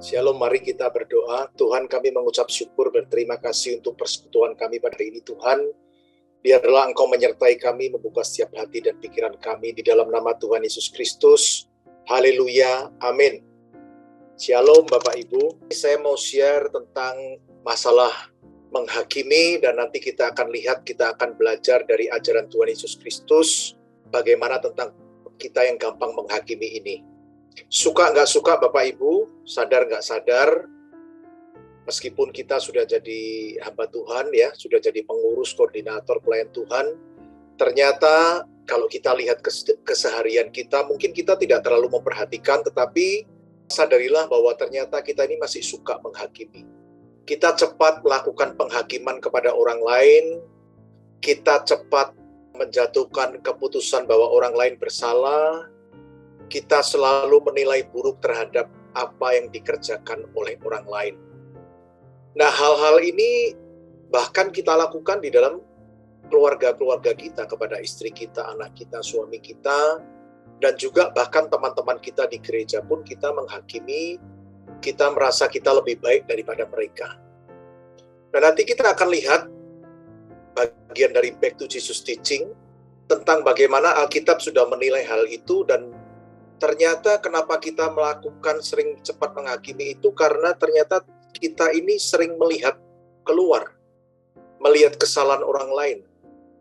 Shalom, mari kita berdoa. Tuhan, kami mengucap syukur, berterima kasih untuk persekutuan kami pada hari ini, Tuhan. Biarlah Engkau menyertai kami, membuka setiap hati dan pikiran kami di dalam nama Tuhan Yesus Kristus. Haleluya, amin. Shalom Bapak Ibu, saya mau share tentang masalah menghakimi, dan nanti kita akan lihat, kita akan belajar dari ajaran Tuhan Yesus Kristus, bagaimana tentang kita yang gampang menghakimi ini. Suka nggak suka Bapak Ibu, sadar nggak sadar, meskipun kita sudah jadi hamba Tuhan ya, sudah jadi pengurus, koordinator, pelayan Tuhan, ternyata kalau kita lihat keseharian kita, mungkin kita tidak terlalu memperhatikan, tetapi sadarilah bahwa ternyata kita ini masih suka menghakimi. Kita cepat melakukan penghakiman kepada orang lain, kita cepat menjatuhkan keputusan bahwa orang lain bersalah, kita selalu menilai buruk terhadap apa yang dikerjakan oleh orang lain. Nah, hal-hal ini bahkan kita lakukan di dalam keluarga-keluarga kita, kepada istri kita, anak kita, suami kita, dan juga bahkan teman-teman kita di gereja pun kita menghakimi, kita merasa kita lebih baik daripada mereka. Nah, nanti kita akan lihat bagian dari Back to Jesus Teaching tentang bagaimana Alkitab sudah menilai hal itu, dan ternyata kenapa kita melakukan sering cepat menghakimi itu karena ternyata kita ini sering melihat keluar, melihat kesalahan orang lain,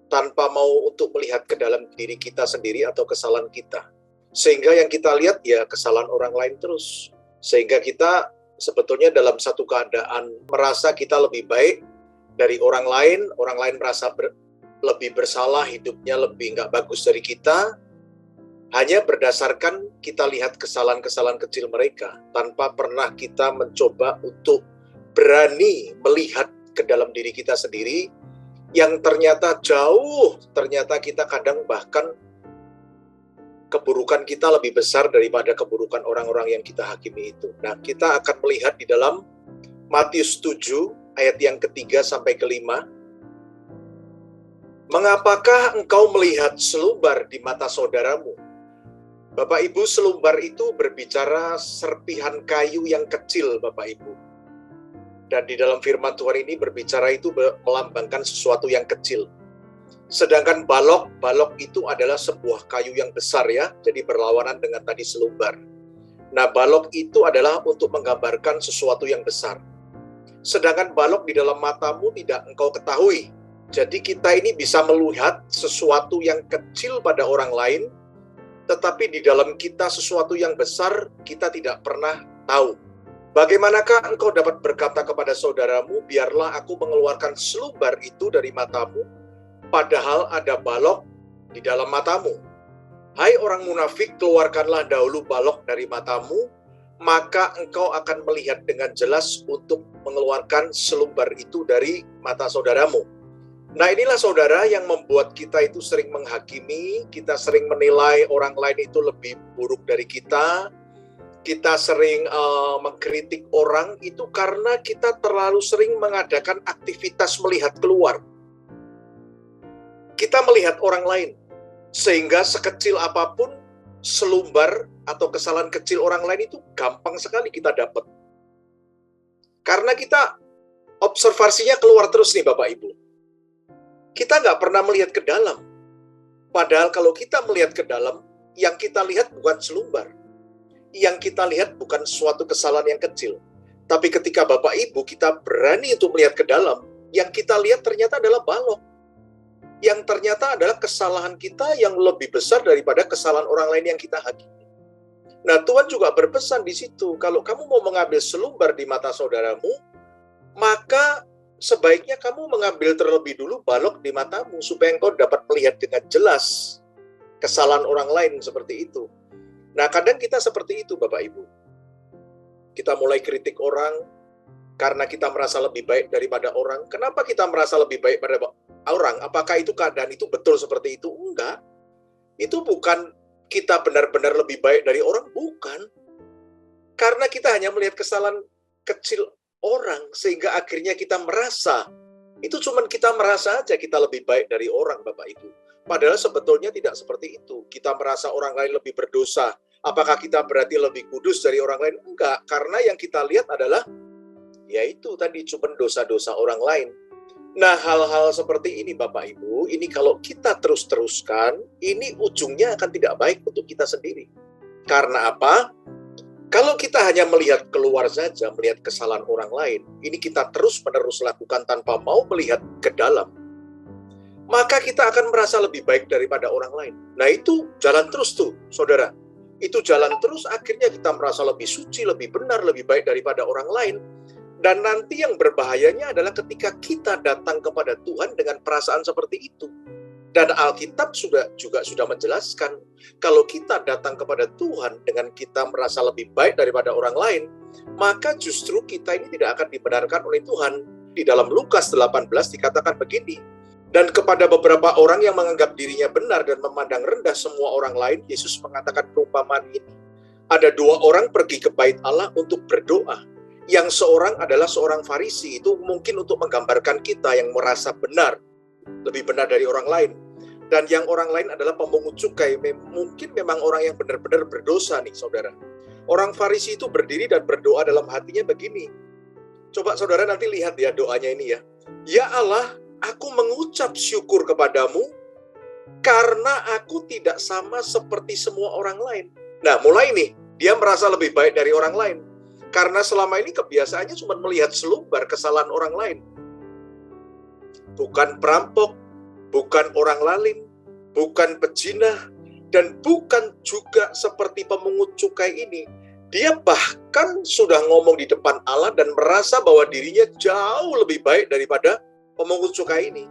tanpa mau untuk melihat ke dalam diri kita sendiri atau kesalahan kita. Sehingga yang kita lihat ya kesalahan orang lain terus. Sehingga kita sebetulnya dalam satu keadaan merasa kita lebih baik dari orang lain merasa lebih bersalah, hidupnya lebih nggak bagus dari kita, hanya berdasarkan kita lihat kesalahan-kesalahan kecil mereka, tanpa pernah kita mencoba untuk berani melihat ke dalam diri kita sendiri, yang ternyata jauh, ternyata kita kadang bahkan keburukan kita lebih besar daripada keburukan orang-orang yang kita hakimi itu. Nah, kita akan melihat di dalam Matius 7, ayat yang ketiga sampai kelima. Mengapakah engkau melihat selumbar di mata saudaramu? Bapak Ibu, selumbar itu berbicara serpihan kayu yang kecil, Bapak Ibu. Dan di dalam firman Tuhan ini berbicara itu melambangkan sesuatu yang kecil. Sedangkan balok itu adalah sebuah kayu yang besar ya, jadi berlawanan dengan tadi selumbar. Nah, balok itu adalah untuk menggambarkan sesuatu yang besar. Sedangkan balok di dalam matamu tidak engkau ketahui. Jadi kita ini bisa melihat sesuatu yang kecil pada orang lain, tetapi di dalam kita sesuatu yang besar kita tidak pernah tahu. Bagaimanakah engkau dapat berkata kepada saudaramu, biarlah aku mengeluarkan selumbar itu dari matamu, padahal ada balok di dalam matamu. Hai orang munafik, keluarkanlah dahulu balok dari matamu, maka engkau akan melihat dengan jelas untuk mengeluarkan selumbar itu dari mata saudaramu. Nah, inilah saudara yang membuat kita itu sering menghakimi, kita sering menilai orang lain itu lebih buruk dari kita sering mengkritik orang itu karena kita terlalu sering mengadakan aktivitas melihat keluar. Kita melihat orang lain, sehingga sekecil apapun selumbar atau kesalahan kecil orang lain itu gampang sekali kita dapat. Karena kita observasinya keluar terus nih Bapak Ibu. Kita nggak pernah melihat ke dalam. Padahal kalau kita melihat ke dalam, yang kita lihat bukan selumbar. Yang kita lihat bukan suatu kesalahan yang kecil. Tapi ketika Bapak Ibu kita berani untuk melihat ke dalam, yang kita lihat ternyata adalah balok. Yang ternyata adalah kesalahan kita yang lebih besar daripada kesalahan orang lain yang kita hakimi. Nah, Tuhan juga berpesan di situ, kalau kamu mau mengambil selumbar di mata saudaramu, maka sebaiknya kamu mengambil terlebih dulu balok di matamu, supaya engkau dapat melihat dengan jelas kesalahan orang lain seperti itu. Nah, kadang kita seperti itu Bapak Ibu. Kita mulai kritik orang, karena kita merasa lebih baik daripada orang. Kenapa kita merasa lebih baik daripada orang? Apakah itu keadaan itu betul seperti itu? Enggak. Itu bukan kita benar-benar lebih baik dari orang, bukan. Karena kita hanya melihat kesalahan kecil orang, sehingga akhirnya kita merasa, itu cuman kita merasa aja kita lebih baik dari orang Bapak Ibu. Padahal sebetulnya tidak seperti itu. Kita merasa orang lain lebih berdosa, Apakah kita berarti lebih kudus dari orang lain? Enggak, karena yang kita lihat adalah yaitu tadi cuma dosa-dosa orang lain. Nah, hal-hal seperti ini Bapak Ibu, ini kalau kita terus-teruskan, ini ujungnya akan tidak baik untuk kita sendiri. Karena apa? Kalau kita hanya melihat keluar saja, melihat kesalahan orang lain, ini kita terus-menerus lakukan tanpa mau melihat ke dalam, maka kita akan merasa lebih baik daripada orang lain. Nah, itu jalan terus tuh, saudara. Itu jalan terus, akhirnya kita merasa lebih suci, lebih benar, lebih baik daripada orang lain. Dan nanti yang berbahayanya adalah ketika kita datang kepada Tuhan dengan perasaan seperti itu. Dan Alkitab juga sudah menjelaskan, kalau kita datang kepada Tuhan dengan kita merasa lebih baik daripada orang lain, maka justru kita ini tidak akan dibenarkan oleh Tuhan. Di dalam Lukas 18 dikatakan begini, dan kepada beberapa orang yang menganggap dirinya benar dan memandang rendah semua orang lain, Yesus mengatakan perumpamaan ini. Ada dua orang pergi ke bait Allah untuk berdoa. Yang seorang adalah seorang Farisi, itu mungkin untuk menggambarkan kita yang merasa benar, lebih benar dari orang lain. Dan yang orang lain adalah pemungut cukai, mungkin memang orang yang benar-benar berdosa nih saudara. Orang Farisi itu berdiri dan berdoa dalam hatinya begini. Coba saudara nanti lihat ya doanya ini ya. Ya Allah, aku mengucap syukur kepadamu karena aku tidak sama seperti semua orang lain. Nah mulai nih, dia merasa lebih baik dari orang lain. Karena selama ini kebiasaannya cuma melihat selumbar kesalahan orang lain. Bukan perampok, bukan orang lalim, bukan pejinah, dan bukan juga seperti pemungut cukai ini. Dia bahkan sudah ngomong di depan Allah dan merasa bahwa dirinya jauh lebih baik daripada pemungut cukai ini.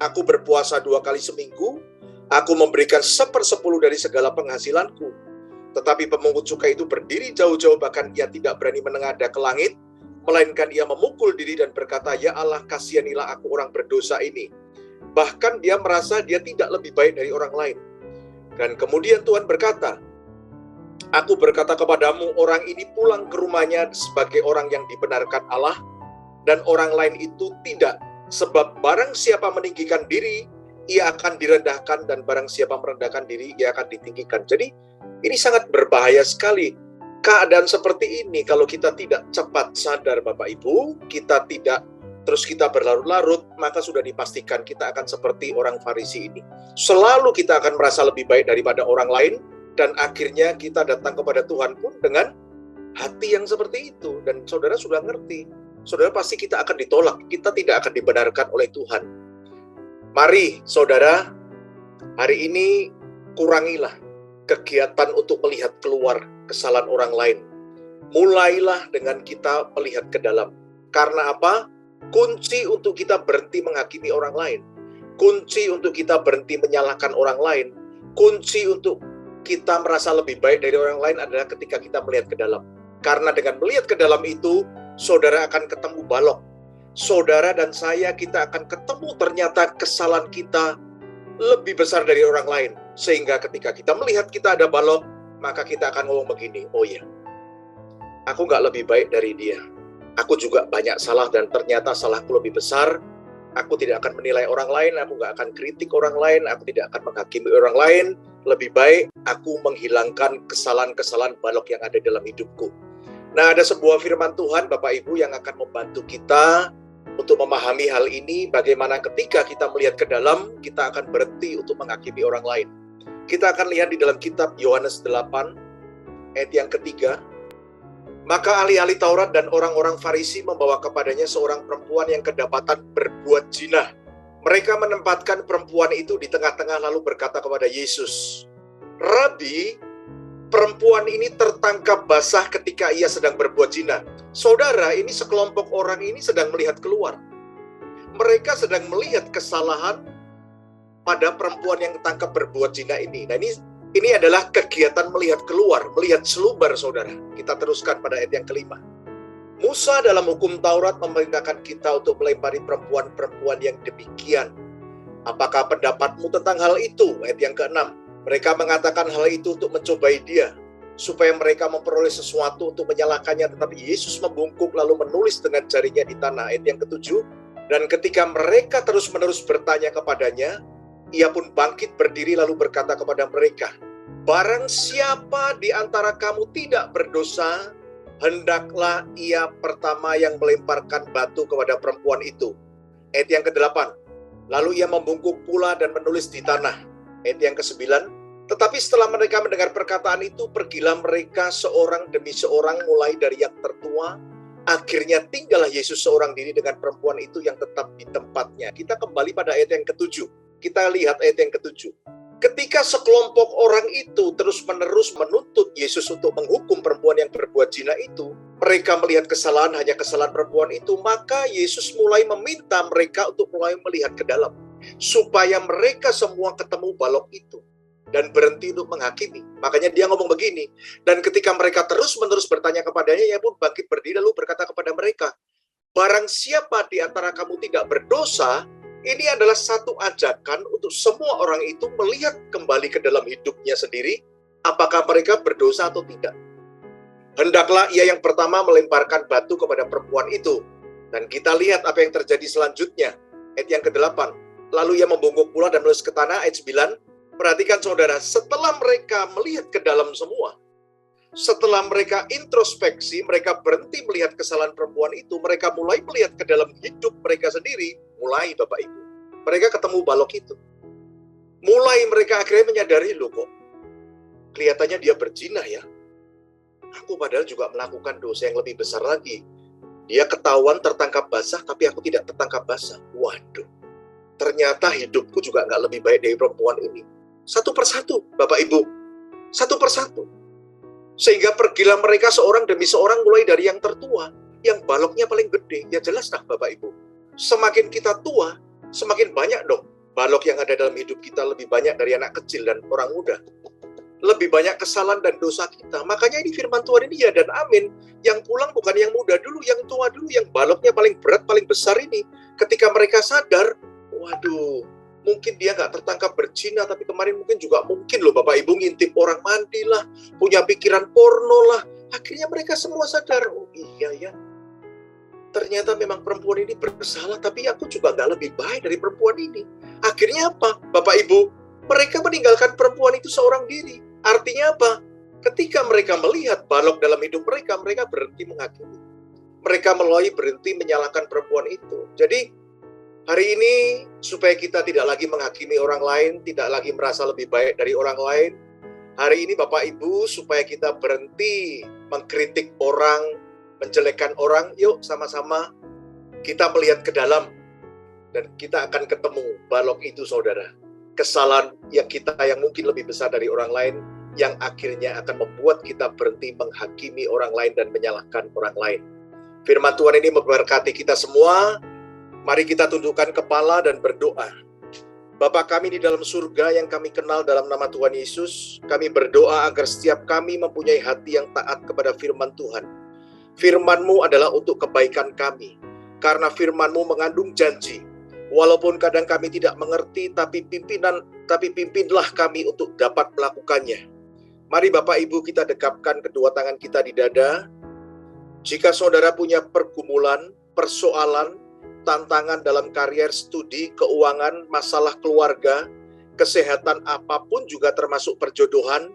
Aku berpuasa 2 kali seminggu, aku memberikan 1/10 dari segala penghasilanku. Tetapi pemungut cukai itu berdiri jauh-jauh, bahkan ia tidak berani menengadah ke langit, melainkan ia memukul diri dan berkata, ya Allah, kasihanilah aku orang berdosa ini. Bahkan dia merasa dia tidak lebih baik dari orang lain. Dan kemudian Tuhan berkata, aku berkata kepadamu, orang ini pulang ke rumahnya sebagai orang yang dibenarkan Allah, dan orang lain itu tidak. Sebab barang siapa meninggikan diri, ia akan direndahkan, dan barang siapa merendahkan diri, ia akan ditinggikan. Jadi, ini sangat berbahaya sekali. Keadaan seperti ini, kalau kita tidak cepat sadar Bapak Ibu, kita tidak terus kita berlarut-larut, maka sudah dipastikan kita akan seperti orang Farisi ini. Selalu kita akan merasa lebih baik daripada orang lain, dan akhirnya kita datang kepada Tuhan pun dengan hati yang seperti itu. Dan saudara sudah ngerti, saudara pasti kita akan ditolak, kita tidak akan dibenarkan oleh Tuhan. Mari saudara, hari ini kurangilah kegiatan untuk melihat keluar kesalahan orang lain. Mulailah dengan kita melihat ke dalam. Karena apa? Kunci untuk kita berhenti menghakimi orang lain. Kunci untuk kita berhenti menyalahkan orang lain. Kunci untuk kita merasa lebih baik dari orang lain adalah ketika kita melihat ke dalam. Karena dengan melihat ke dalam itu, saudara akan ketemu balok. Saudara dan saya, kita akan ketemu ternyata kesalahan kita lebih besar dari orang lain. Sehingga ketika kita melihat kita ada balok, maka kita akan ngomong begini, oh iya, aku nggak lebih baik dari dia. Aku juga banyak salah dan ternyata salahku lebih besar. Aku tidak akan menilai orang lain, aku nggak akan kritik orang lain, aku tidak akan menghakimi orang lain. Lebih baik aku menghilangkan kesalahan-kesalahan balok yang ada dalam hidupku. Nah, ada sebuah firman Tuhan, Bapak Ibu, yang akan membantu kita untuk memahami hal ini, bagaimana ketika kita melihat ke dalam, kita akan berhenti untuk menghakimi orang lain. Kita akan lihat di dalam kitab Yohanes 8, ayat yang ketiga. Maka ahli-ahli Taurat dan orang-orang Farisi membawa kepadanya seorang perempuan yang kedapatan berbuat zina. Mereka menempatkan perempuan itu di tengah-tengah lalu berkata kepada Yesus, Rabi, perempuan ini tertangkap basah ketika ia sedang berbuat zina. Saudara, ini sekelompok orang ini sedang melihat keluar. Mereka sedang melihat kesalahan pada perempuan yang ditangkap berbuat zina ini. Nah, ini adalah kegiatan melihat keluar, melihat selumbar, saudara. Kita teruskan pada ayat yang kelima. Musa dalam hukum Taurat memerintahkan kita untuk melempari perempuan-perempuan yang demikian. Apakah pendapatmu tentang hal itu? Ayat yang keenam. Mereka mengatakan hal itu untuk mencobai dia, supaya mereka memperoleh sesuatu untuk menyalahkannya. Tetapi Yesus membungkuk lalu menulis dengan jarinya di tanah. Ayat yang ketujuh. Dan ketika mereka terus-menerus bertanya kepadanya, ia pun bangkit berdiri lalu berkata kepada mereka, Barang siapa di antara kamu tidak berdosa, hendaklah ia pertama yang melemparkan batu kepada perempuan itu. Ayat yang ke-8. Lalu ia membungkuk pula dan menulis di tanah. Ayat yang ke-9. Tetapi setelah mereka mendengar perkataan itu, pergilah mereka seorang demi seorang mulai dari yang tertua. Akhirnya tinggallah Yesus seorang diri dengan perempuan itu yang tetap di tempatnya. Kita kembali pada ayat yang ke-7. Kita lihat ayat yang ke-7. Ketika sekelompok orang itu terus-menerus menuntut Yesus untuk menghukum perempuan yang berbuat zina itu, mereka melihat kesalahan hanya kesalahan perempuan itu, maka Yesus mulai meminta mereka untuk mulai melihat ke dalam, supaya mereka semua ketemu balok itu dan berhenti untuk menghakimi. Makanya dia ngomong begini, dan ketika mereka terus-menerus bertanya kepadanya, ia pun bangkit berdiri lalu berkata kepada mereka, barang siapa di antara kamu tidak berdosa, ini adalah satu ajakan untuk semua orang itu melihat kembali ke dalam hidupnya sendiri, apakah mereka berdosa atau tidak. Hendaklah ia yang pertama melemparkan batu kepada perempuan itu. Dan kita lihat apa yang terjadi selanjutnya. Ayat yang ke-8. Lalu ia membungkuk pula dan menulis ke tanah. Ayat 9. Perhatikan saudara, setelah mereka melihat ke dalam semua, setelah mereka introspeksi, mereka berhenti melihat kesalahan perempuan itu, mereka mulai melihat ke dalam hidup mereka sendiri, mulai Bapak Ibu. Mereka ketemu balok itu. Mulai mereka akhirnya menyadari, loh kok, kelihatannya dia berzina ya. Aku padahal juga melakukan dosa yang lebih besar lagi. Dia ketahuan tertangkap basah, tapi aku tidak tertangkap basah. Waduh, ternyata hidupku juga nggak lebih baik dari perempuan ini. Satu persatu, Bapak Ibu. Satu persatu. Sehingga pergilah mereka seorang demi seorang mulai dari yang tertua, yang baloknya paling gede. Ya jelas dah Bapak Ibu, semakin kita tua, semakin banyak dong balok yang ada dalam hidup kita, lebih banyak dari anak kecil dan orang muda. Lebih banyak kesalahan dan dosa kita. Makanya ini firman Tuhan ini ya dan amin. Yang pulang bukan yang muda dulu, yang tua dulu, yang baloknya paling berat, paling besar ini. Ketika mereka sadar, waduh, mungkin dia nggak tertangkap berzina, tapi kemarin mungkin loh Bapak Ibu ngintip orang mandi lah, punya pikiran porno lah. Akhirnya mereka semua sadar, oh iya ya, ternyata memang perempuan ini bersalah, tapi aku juga nggak lebih baik dari perempuan ini. Akhirnya apa, Bapak Ibu? Mereka meninggalkan perempuan itu seorang diri. Artinya apa? Ketika mereka melihat balok dalam hidup mereka, mereka berhenti menghakimi. Mereka mulai berhenti menyalahkan perempuan itu. Jadi, hari ini, supaya kita tidak lagi menghakimi orang lain, tidak lagi merasa lebih baik dari orang lain, hari ini Bapak Ibu, supaya kita berhenti mengkritik orang, menjelekkan orang, yuk sama-sama kita melihat ke dalam, dan kita akan ketemu balok itu saudara. Kesalahan yang mungkin lebih besar dari orang lain, yang akhirnya akan membuat kita berhenti menghakimi orang lain dan menyalahkan orang lain. Firman Tuhan ini memberkati kita semua. Mari kita tundukkan kepala dan berdoa. Bapa kami di dalam surga yang kami kenal dalam nama Tuhan Yesus, kami berdoa agar setiap kami mempunyai hati yang taat kepada firman Tuhan. Firman-Mu adalah untuk kebaikan kami, karena firman-Mu mengandung janji. Walaupun kadang kami tidak mengerti, tapi pimpinlah kami untuk dapat melakukannya. Mari Bapak Ibu kita dekapkan kedua tangan kita di dada. Jika saudara punya pergumulan, persoalan, tantangan dalam karier, studi, keuangan, masalah keluarga, kesehatan apapun juga termasuk perjodohan,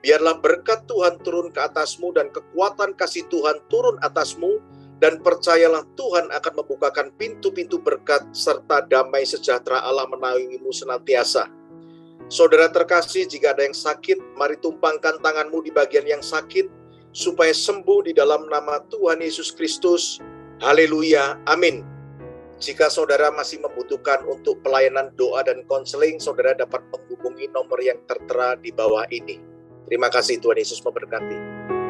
biarlah berkat Tuhan turun ke atasmu dan kekuatan kasih Tuhan turun atasmu, dan percayalah Tuhan akan membukakan pintu-pintu berkat serta damai sejahtera Allah menaungimu senantiasa. Saudara terkasih, jika ada yang sakit, mari tumpangkan tanganmu di bagian yang sakit, supaya sembuh di dalam nama Tuhan Yesus Kristus. Haleluya, amin. Jika saudara masih membutuhkan untuk pelayanan doa dan konseling, saudara dapat menghubungi nomor yang tertera di bawah ini. Terima kasih, Tuhan Yesus memberkati.